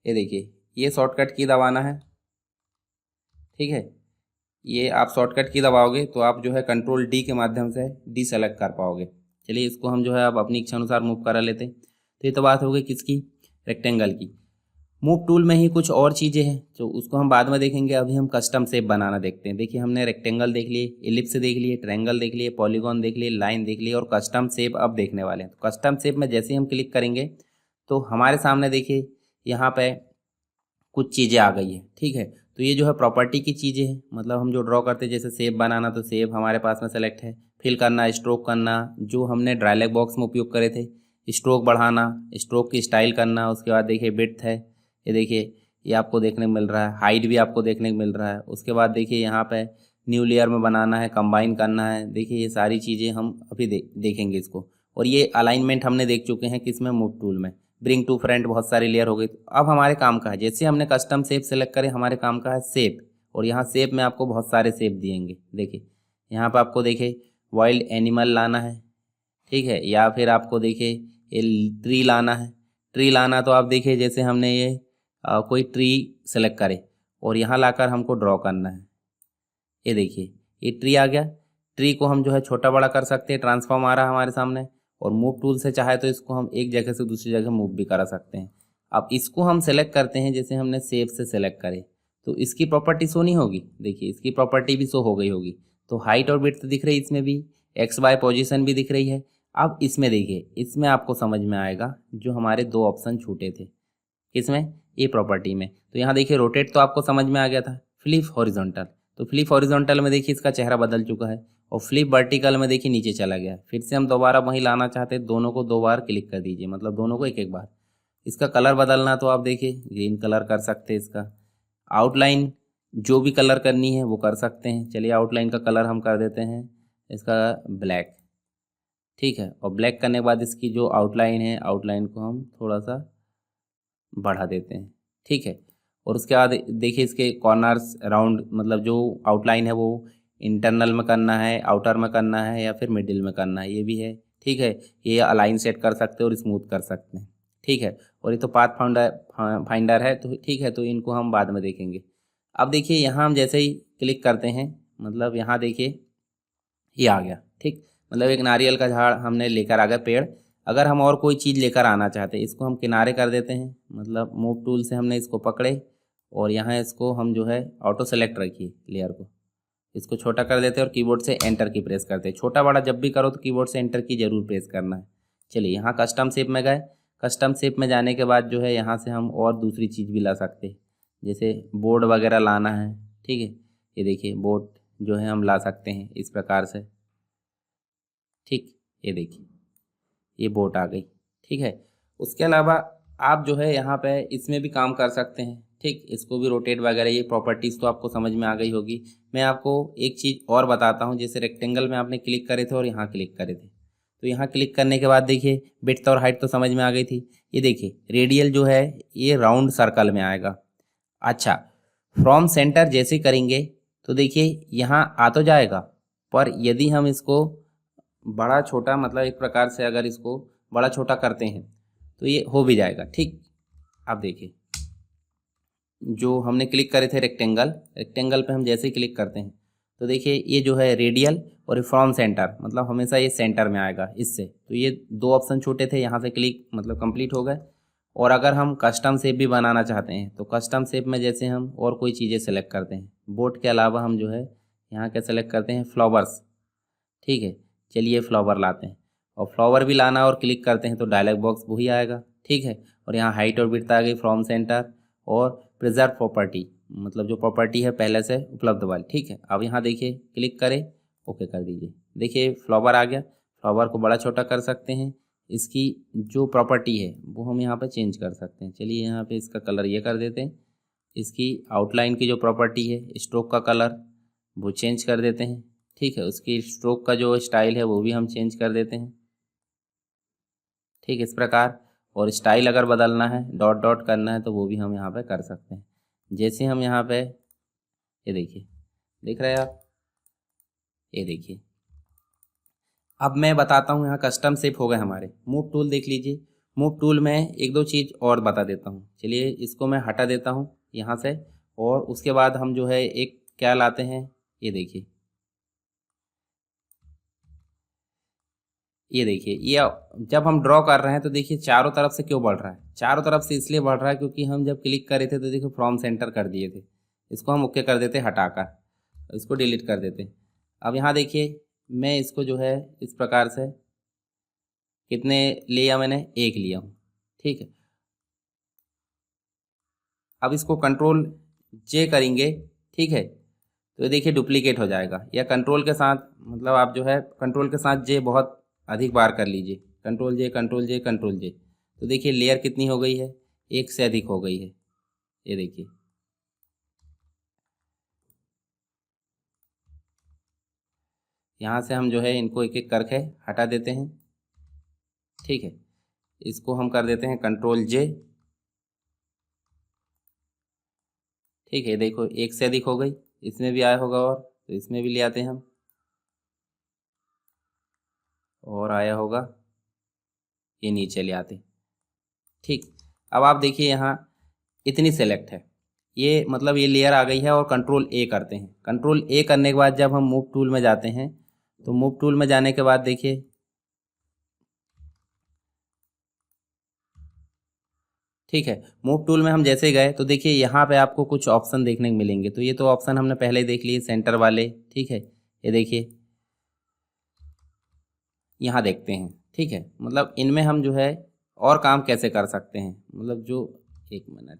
ये देखिए ये शॉर्टकट की दबाना है। ठीक है, ये आप शॉर्टकट की दबाओगे तो आप जो है कंट्रोल D के माध्यम से डी सेलेक्ट कर पाओगे। चलिए इसको हम जो है अब अपनी इच्छा अनुसार मूव करा लेते हैं। तो ये तो बात हो गई किसकी, रेक्टेंगल की। मूव टूल में ही कुछ और चीज़ें हैं तो उसको हम बाद में देखेंगे। अभी हम कस्टम शेप बनाना देखते हैं। देखिए हमने रेक्टेंगल देख लिए, एलिप्स देख लिए, ट्रायंगल देख लिए, पॉलीगॉन देख लिए, लाइन देख लिए और कस्टम शेप अब देखने वाले हैं। तो कस्टम शेप में जैसे ही हम क्लिक करेंगे तो हमारे सामने देखिए यहाँ पे कुछ चीज़ें आ गई हैं। ठीक है, तो ये जो है प्रॉपर्टी की चीज़ें हैं। मतलब हम जो ड्रॉ करते हैं जैसे शेप बनाना तो शेप हमारे पास में सेलेक्ट है, फिल करना, स्ट्रोक करना जो हमने ड्रायलैग बॉक्स में उपयोग करे थे, स्ट्रोक बढ़ाना, स्ट्रोक की स्टाइल करना। उसके बाद देखिए विड्थ है, ये देखिए ये आपको देखने को मिल रहा है, हाइट भी आपको देखने को मिल रहा है। उसके बाद देखिए यहाँ पे न्यू लेयर में बनाना है, कंबाइन करना है। देखिए ये सारी चीज़ें हम अभी देखेंगे इसको। और ये अलाइनमेंट हमने देख चुके हैं किसमें, मूव टूल में। ब्रिंग टू फ्रंट बहुत सारी लेयर हो गई। तो अब हमारे काम का है, जैसे हमने कस्टम शेप सेलेक्ट करे हमारे काम का है शेप। और यहाँ शेप में आपको बहुत सारे शेप दिएंगे। देखिए यहाँ पर आपको देखिए वाइल्ड एनिमल लाना है, ठीक है, या फिर आपको देखिए ये ट्री लाना है। ट्री लाना तो आप देखिए जैसे हमने ये कोई ट्री सेलेक्ट करे और यहाँ लाकर हमको ड्रॉ करना है। ये देखिए ये ट्री आ गया। ट्री को हम जो है छोटा बड़ा कर सकते हैं, ट्रांसफॉर्म आ रहा है हमारे सामने। और मूव टूल से चाहे तो इसको हम एक जगह से दूसरी जगह मूव भी करा सकते हैं। अब इसको हम सेलेक्ट करते हैं, जैसे हमने शेप से सेलेक्ट करे तो इसकी प्रॉपर्टी शो नहीं होगी। देखिए इसकी प्रॉपर्टी भी शो हो गई होगी। तो हाइट और विड्थ दिख रही है इसमें भी, एक्स वाई पोजीशन भी दिख रही है। अब इसमें देखिए इसमें आपको समझ में आएगा जो हमारे दो ऑप्शन छूटे थे किसमें, ये प्रॉपर्टी में। तो यहाँ देखिए रोटेट तो आपको समझ में आ गया था, फ्लिप हॉरिजॉन्टल, तो फ्लिप हॉरिजॉन्टल में देखिए इसका चेहरा बदल चुका है। और फ्लिप वर्टिकल में देखिए नीचे चला गया। फिर से हम दोबारा वहीं लाना चाहते हैं, दोनों को दो बार क्लिक कर दीजिए, मतलब दोनों को एक एक बार। इसका कलर बदलना तो आप देखिए ग्रीन कलर कर सकते हैं। इसका आउटलाइन जो भी कलर करनी है वो कर सकते हैं। चलिए आउटलाइन का कलर हम कर देते हैं इसका ब्लैक। ठीक है, और ब्लैक करने के बाद इसकी जो आउटलाइन है, आउटलाइन को हम थोड़ा सा बढ़ा देते हैं। ठीक है, और उसके बाद देखिए इसके कॉर्नर्स राउंड, मतलब जो आउटलाइन है वो इंटरनल में करना है, आउटर में करना है या फिर मिडिल में करना है, ये भी है। ठीक है, ये अलाइन सेट कर सकते हैं और स्मूथ कर सकते हैं। ठीक है, और ये तो पाथ फाइंडर है तो ठीक है, तो इनको हम बाद में देखेंगे। अब देखिए यहाँ हम जैसे ही क्लिक करते हैं, मतलब यहाँ देखिए ये आ गया। ठीक, मतलब एक नारियल का झाड़ हमने लेकर आ गए, पेड़। अगर हम और कोई चीज़ लेकर आना चाहते हैं, इसको हम किनारे कर देते हैं, मतलब मूव टूल से हमने इसको पकड़े और यहाँ इसको हम जो है ऑटो सेलेक्ट रखिए लेयर को, इसको छोटा कर देते हैं और कीबोर्ड से एंटर की प्रेस करते हैं। छोटा बड़ा जब भी करो तो कीबोर्ड से एंटर की जरूर प्रेस करना है। चलिए यहाँ कस्टम शेप में गए। कस्टम शेप में जाने के बाद जो है यहाँ से हम और दूसरी चीज़ भी ला सकते हैं, जैसे बोर्ड वगैरह लाना है। ठीक है, ये देखिए बोर्ड जो है हम ला सकते हैं इस प्रकार से। ठीक, ये देखिए ये बोट आ गई। ठीक है, उसके अलावा आप जो है यहाँ पे इसमें भी काम कर सकते हैं। ठीक, इसको भी रोटेट वगैरह, ये प्रॉपर्टीज़ तो आपको समझ में आ गई होगी। मैं आपको एक चीज़ और बताता हूँ, जैसे रेक्टेंगल में आपने क्लिक करे थे और यहाँ क्लिक करे थे, तो यहाँ क्लिक करने के बाद देखिए विड्थ और हाइट तो समझ में आ गई थी। ये देखिए रेडियल जो है ये राउंड सर्कल में आएगा। अच्छा, फ्रॉम सेंटर जैसे करेंगे तो देखिए यहाँ आ तो जाएगा, पर यदि हम इसको बड़ा छोटा, मतलब एक प्रकार से अगर इसको बड़ा छोटा करते हैं तो ये हो भी जाएगा। ठीक, आप देखिए जो हमने क्लिक करे थे रेक्टेंगल, रेक्टेंगल पे हम जैसे ही क्लिक करते हैं तो देखिए ये जो है रेडियल और फ्रॉम सेंटर, मतलब हमेशा ये सेंटर में आएगा इससे। तो ये दो ऑप्शन छोटे थे, यहाँ से क्लिक मतलब कंप्लीट हो गए। और अगर हम कस्टम शेप भी बनाना चाहते हैं तो कस्टम शेप में जैसे हम और कोई चीज़ें सेलेक्ट करते हैं, बोट के अलावा हम जो है यहाँ क्या सेलेक्ट करते हैं, फ्लावर्स। ठीक है, चलिए फ्लावर लाते हैं और फ्लावर भी लाना और क्लिक करते हैं तो डायलॉग बॉक्स वही आएगा। ठीक है, और यहाँ हाइट और विड्थ आ गई, फ्रॉम सेंटर और प्रिजर्व प्रॉपर्टी, मतलब जो प्रॉपर्टी है पहले से उपलब्ध वाली। ठीक है, अब यहाँ देखिए क्लिक करें, ओके कर दीजिए। देखिए फ्लावर आ गया। फ्लावर को बड़ा छोटा कर सकते हैं, इसकी जो प्रॉपर्टी है वो हम यहाँ पे चेंज कर सकते हैं। चलिए यहाँ पे इसका कलर ये कर देते हैं। इसकी आउटलाइन की जो प्रॉपर्टी है, स्ट्रोक का कलर, वो चेंज कर देते हैं। ठीक है, उसकी स्ट्रोक का जो स्टाइल है वो भी हम चेंज कर देते हैं। ठीक, इस प्रकार। और स्टाइल अगर बदलना है, डॉट डॉट करना है, तो वो भी हम यहाँ पे कर सकते हैं। जैसे हम यहाँ पे ये देखिए, देख रहे हैं आप, ये देखिए। अब मैं बताता हूँ, यहाँ कस्टम शेप हो गए हमारे। मूव टूल देख लीजिए। मूव टूल में एक दो चीज़ और बता देता हूँ। चलिए इसको मैं हटा देता हूँ यहाँ से, और उसके बाद हम जो है एक क्या लाते हैं, ये देखिए, ये देखिए। ये जब हम ड्रॉ कर रहे हैं तो देखिए चारों तरफ से क्यों बढ़ रहा है। चारों तरफ से इसलिए बढ़ रहा है क्योंकि हम जब क्लिक करे थे तो देखिए फ्रॉम सेंटर कर दिए थे। इसको हम ओके कर देते हटाकर, इसको डिलीट कर देते। अब यहाँ देखिए, मैं इसको जो है इस प्रकार से, कितने लिया मैंने, एक लिया हूँ, ठीक है। अब इसको कंट्रोल जे करेंगे, ठीक है, तो ये देखिए डुप्लीकेट हो जाएगा। या कंट्रोल के साथ, मतलब आप जो है कंट्रोल के साथ जे बहुत अधिक बार कर लीजिए, कंट्रोल जे कंट्रोल जे कंट्रोल जे, तो देखिए लेयर कितनी हो गई है, एक से अधिक हो गई है। ये देखिए, यहाँ से हम जो है इनको एक एक करके हटा देते हैं, ठीक है। इसको हम कर देते हैं कंट्रोल जे, ठीक है। देखो एक से अधिक हो गई, इसमें भी आया होगा, और तो इसमें भी ले आते हैं हम, और आया होगा, ये नीचे ले आते, ठीक। अब आप देखिए यहाँ इतनी सेलेक्ट है, ये मतलब ये लेयर आ गई है। और कंट्रोल ए करते हैं। कंट्रोल ए करने के बाद जब हम मूव टूल में जाते हैं, तो मूव टूल में जाने के बाद देखिए, ठीक है, मूव टूल में हम जैसे गए तो देखिए यहाँ पे आपको कुछ ऑप्शन देखने को मिलेंगे। तो ये तो ऑप्शन हमने पहले ही देख लिए, सेंटर वाले, ठीक है। ये देखिए, यहाँ देखते हैं, ठीक है। मतलब इनमें हम जो है और काम कैसे कर सकते हैं, मतलब जो, एक मिनट,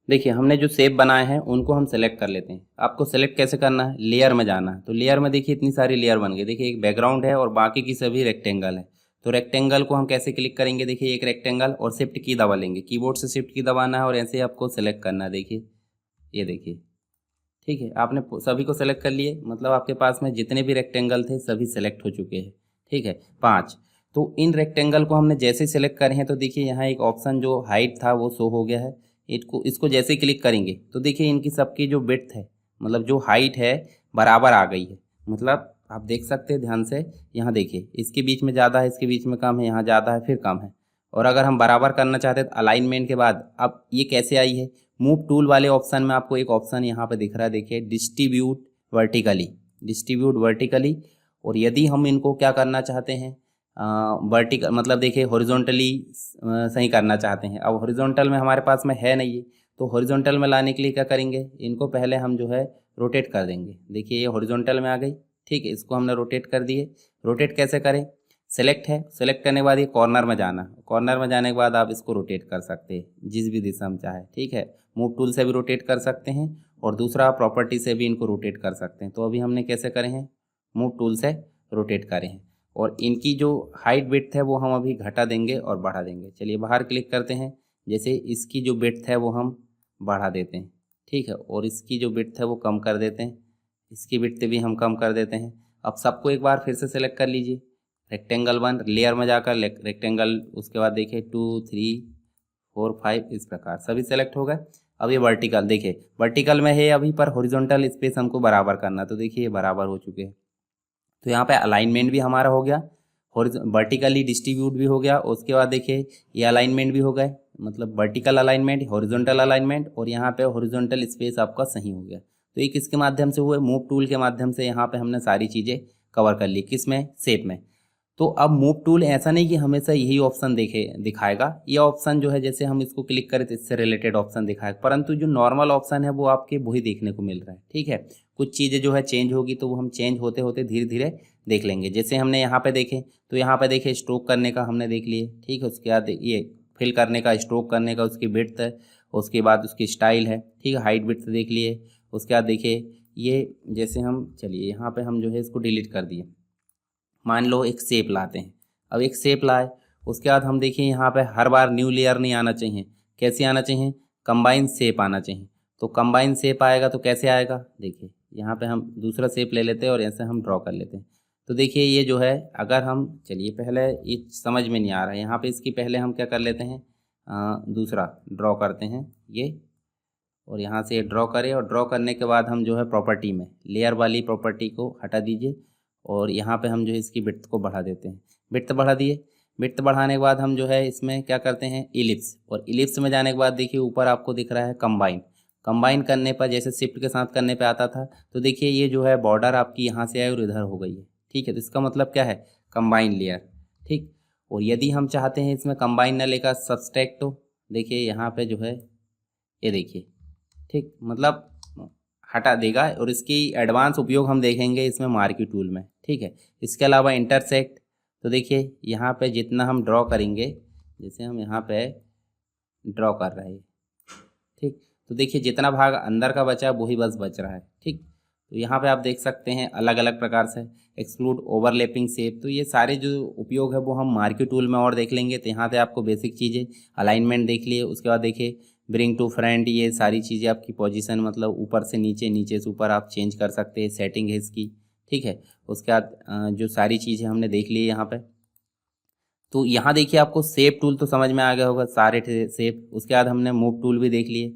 देखिए हमने जो शेप बनाए हैं उनको हम सेलेक्ट कर लेते हैं। आपको सेलेक्ट कैसे करना है, लेयर में जाना है। तो लेयर में देखिए इतनी सारी लेयर बन गई। देखिए एक बैकग्राउंड है और बाकी की सभी रेक्टेंगल है। तो रेक्टेंगल को हम कैसे क्लिक करेंगे, देखिए एक रेक्टेंगल और शिफ्ट की दबा लेंगे, कीबोर्ड से शिफ्ट की दबाना है और ऐसे ही आपको सेलेक्ट करना है। देखिए, ये देखिए, ठीक है। आपने सभी को सेलेक्ट कर लिए, मतलब आपके पास में जितने भी रेक्टेंगल थे सभी सेलेक्ट हो चुके हैं, ठीक है, 5। तो इन रेक्टेंगल को हमने जैसे सेलेक्ट करे हैं तो देखिए यहाँ एक ऑप्शन जो हाइट था वो शो हो गया है। इसको जैसे क्लिक करेंगे तो देखिए इनकी सबकी जो विड्थ है, मतलब जो हाइट है, बराबर आ गई है। मतलब आप देख सकते हैं ध्यान से, यहाँ देखिए इसके बीच में ज़्यादा है, इसके बीच में कम है, यहाँ ज़्यादा है, फिर कम है। और अगर हम बराबर करना चाहते हैं तो अलाइनमेंट के बाद अब ये कैसे आई है, मूव टूल वाले ऑप्शन में आपको एक ऑप्शन यहाँ पे दिख रहा है, देखिए डिस्ट्रीब्यूट वर्टिकली, डिस्ट्रीब्यूट वर्टिकली। और यदि हम इनको क्या करना चाहते हैं, वर्टिकल मतलब देखिए हॉरिजॉन्टली सही करना चाहते हैं। अब हॉरिजॉन्टल में हमारे पास में है नहीं है, तो हॉरिजॉन्टल में लाने के लिए क्या करेंगे, इनको पहले हम जो है रोटेट कर देंगे। देखिए ये हॉरिजॉन्टल में आ गई, ठीक है। इसको हमने रोटेट कर दिए। रोटेट कैसे करें, सेलेक्ट है, सेलेक्ट करने के बाद ये कॉर्नर में जाना, कॉर्नर में जाने के बाद आप इसको रोटेट कर सकते हैं जिस भी दिशा में चाहे, ठीक है। मूव टूल से भी रोटेट कर सकते हैं और दूसरा प्रॉपर्टी से भी इनको रोटेट कर सकते हैं। तो अभी हमने कैसे करे हैं, मूव टूल से रोटेट करे हैं। और इनकी जो हाइट विड्थ है वो हम अभी घटा देंगे और बढ़ा देंगे। चलिए बाहर क्लिक करते हैं, जैसे इसकी जो विड्थ है वो हम बढ़ा देते हैं, ठीक है। और इसकी जो विड्थ है वो कम कर देते हैं, इसकी विड्थ भी हम कम कर देते हैं। अब सबको एक बार फिर से सेलेक्ट कर लीजिए, रेक्टेंगल 1, लेयर में जाकर रेक्टेंगल, उसके बाद देखिए 2 3 4 5, इस प्रकार सभी सेलेक्ट हो गए। अब ये वर्टिकल, देखिए वर्टिकल में है अभी, पर हॉरिजॉन्टल स्पेस हमको बराबर करना, तो देखिए ये बराबर हो चुके हैं। तो यहाँ पे अलाइनमेंट भी हमारा हो गया, वर्टिकली डिस्ट्रीब्यूट भी हो गया। उसके बाद देखिए ये अलाइनमेंट भी हो गए, मतलब वर्टिकल अलाइनमेंट, हॉरिजॉन्टल अलाइनमेंट, और यहाँ पे हॉरिजॉन्टल स्पेस आपका सही हो गया। तो ये किसके माध्यम से हुए, मूव टूल के माध्यम से। यहाँ पे हमने सारी चीज़ें कवर कर ली, किस में, शेप में। तो अब मूव टूल ऐसा नहीं कि हमेशा यही ऑप्शन दिखाएगा। ये ऑप्शन जो है जैसे हम इसको क्लिक करें तो इससे रिलेटेड ऑप्शन दिखाएगा, परंतु जो नॉर्मल ऑप्शन है वो आपके वही देखने को मिल रहा है, ठीक है। कुछ चीज़ें जो है चेंज होगी तो वो हम चेंज होते होते धीरे धीरे देख लेंगे। जैसे हमने यहाँ पे देखे तो यहाँ पे देखे स्ट्रोक करने का हमने देख लिए, ठीक है। उसके बाद ये फिल करने का, स्ट्रोक करने का, उसकी विड्थ है, उसके बाद उसकी स्टाइल है, ठीक है, हाइट विड्थ देख लिए। उसके बाद देखिए ये जैसे हम, चलिए यहाँ पे हम जो है इसको डिलीट कर दिए। मान लो एक शेप लाते हैं, अब एक शेप लाए, उसके बाद हम देखिए यहाँ पे हर बार न्यू लेयर नहीं आना चाहिए, कैसे आना चाहिए, कंबाइन शेप आना चाहिए। तो कंबाइन शेप आएगा तो कैसे आएगा, देखिए यहाँ पे हम दूसरा शेप ले लेते हैं और ऐसे हम ड्रॉ कर लेते हैं। तो देखिए ये जो है, अगर हम चलिए पहले ये समझ में नहीं आ रहा है, यहाँ पे इसकी पहले हम क्या कर लेते हैं, दूसरा ड्रॉ करते हैं ये, और यहाँ से ड्रॉ करें, और ड्रॉ करने के बाद हम जो है प्रॉपर्टी में लेयर वाली प्रॉपर्टी को हटा दीजिए, और यहाँ पे हम जो है इसकी विड्थ को बढ़ा देते हैं। विड्थ बढ़ा दिए, विड्थ बढ़ाने के बाद हम जो है इसमें क्या करते हैं, इलिप्स, और इलिप्स में जाने के बाद देखिए ऊपर आपको दिख रहा है कंबाइन। कंबाइन करने पर जैसे शिफ्ट के साथ करने पे आता था, तो देखिए ये जो है बॉर्डर आपकी यहाँ से आई और इधर हो गई है। ठीक है, तो इसका मतलब क्या है, कंबाइन लेयर। ठीक, और यदि हम चाहते हैं इसमें कंबाइन न लेकर सब्सट्रैक्ट, तो देखिए यहाँ पे जो है ये देखिए, ठीक, मतलब हटा देगा, और इसकी एडवांस उपयोग हम देखेंगे इसमें मार्की टूल में। ठीक है, इसके अलावा इंटरसेक्ट, तो देखिए यहाँ पे जितना हम ड्रॉ करेंगे, जैसे हम यहाँ पे ड्रॉ कर रहे हैं, ठीक, तो देखिए जितना भाग अंदर का बचा है वही बस बच रहा है। ठीक, तो यहाँ पे आप देख सकते हैं अलग अलग प्रकार से एक्सक्लूड ओवरलैपिंग शेप, तो ये सारे जो उपयोग है वो हम मार्की टूल में और देख लेंगे। तो यहाँ पे आपको बेसिक चीज़ें, अलाइनमेंट देख लिए, उसके बाद देखिए ब्रिंग टू फ्रंट, ये सारी चीज़ें आपकी पोजीशन, मतलब ऊपर से नीचे, नीचे से ऊपर आप चेंज कर सकते हैं, सेटिंग है इसकी। ठीक है, उसके बाद जो सारी चीज़ें हमने देख ली यहाँ पे, तो यहाँ देखिए आपको शेप टूल तो समझ में आ गया होगा, सारे शेप। उसके बाद हमने मूव टूल भी देख लिए।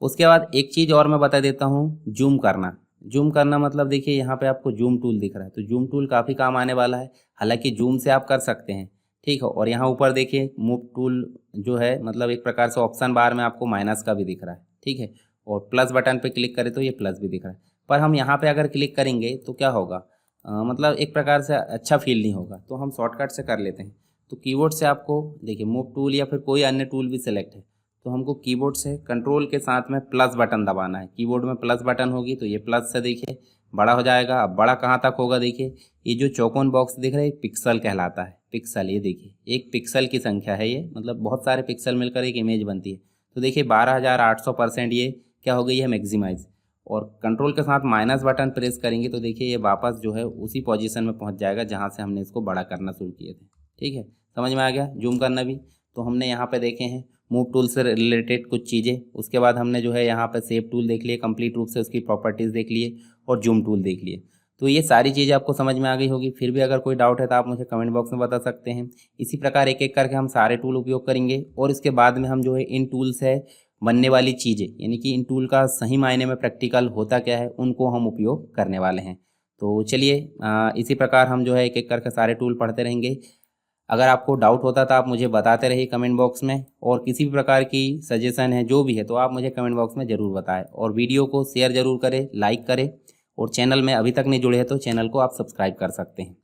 उसके बाद एक चीज़ और मैं बता देता हूँ, जूम करना। जूम करना मतलब देखिए यहाँ पे आपको जूम टूल दिख रहा है, तो जूम टूल काफ़ी काम आने वाला है। हालांकि जूम से आप कर सकते हैं, ठीक है। और यहाँ ऊपर देखिए मूव टूल जो है, मतलब एक प्रकार से ऑप्शन बार में आपको माइनस का भी दिख रहा है, ठीक है। और प्लस बटन पे क्लिक करें तो ये प्लस भी दिख रहा है। पर हम यहाँ पे अगर क्लिक करेंगे तो क्या होगा, मतलब एक प्रकार से अच्छा फील नहीं होगा, तो हम शॉर्टकट से कर लेते हैं। तो कीबोर्ड से आपको देखिए मूव टूल या फिर कोई अन्य टूल भी सिलेक्ट है, तो हमको कीबोर्ड से कंट्रोल के साथ में प्लस बटन दबाना है। कीबोर्ड में प्लस बटन होगी तो ये प्लस से देखिए बड़ा हो जाएगा। अब बड़ा कहाँ तक होगा, देखिए ये जो चौकोन बॉक्स दिख रहा है पिक्सल कहलाता है। पिक्सल, ये देखिए एक पिक्सल की संख्या है ये, मतलब बहुत सारे पिक्सल मिलकर एक इमेज बनती है। तो देखिए 12,800% ये क्या हो गई है, मैक्सिमाइज। और कंट्रोल के साथ माइनस बटन प्रेस करेंगे तो देखिए ये वापस जो है उसी पोजीशन में पहुंच जाएगा जहां से हमने इसको बड़ा करना शुरू किए थे। ठीक है, समझ में आ गया जूम करना भी। तो हमने यहाँ पे देखे हैं मूव टूल से रिलेटेड कुछ चीज़ें। उसके बाद हमने जो है यहाँ पे शेप टूल देख लिए कंप्लीट रूप से, उसकी प्रॉपर्टीज़ देख लिए, और जूम टूल देख लिए। तो ये सारी चीज़ें आपको समझ में आ गई होगी। फिर भी अगर कोई डाउट है तो आप मुझे कमेंट बॉक्स में बता सकते हैं। इसी प्रकार एक एक करके हम सारे टूल उपयोग करेंगे, और इसके बाद में हम जो है इन टूल से बनने वाली चीज़ें, यानी कि इन टूल का सही मायने में प्रैक्टिकल होता क्या है, उनको हम उपयोग करने वाले हैं। तो चलिए इसी प्रकार हम जो है एक एक करके सारे टूल पढ़ते रहेंगे। अगर आपको डाउट होता तो आप मुझे बताते रहिए कमेंट बॉक्स में, और किसी भी प्रकार की सजेशन है जो भी है तो आप मुझे कमेंट बॉक्स में ज़रूर बताएं। और वीडियो को शेयर ज़रूर करें, लाइक करें, और चैनल में अभी तक नहीं जुड़े हैं तो चैनल को आप सब्सक्राइब कर सकते हैं।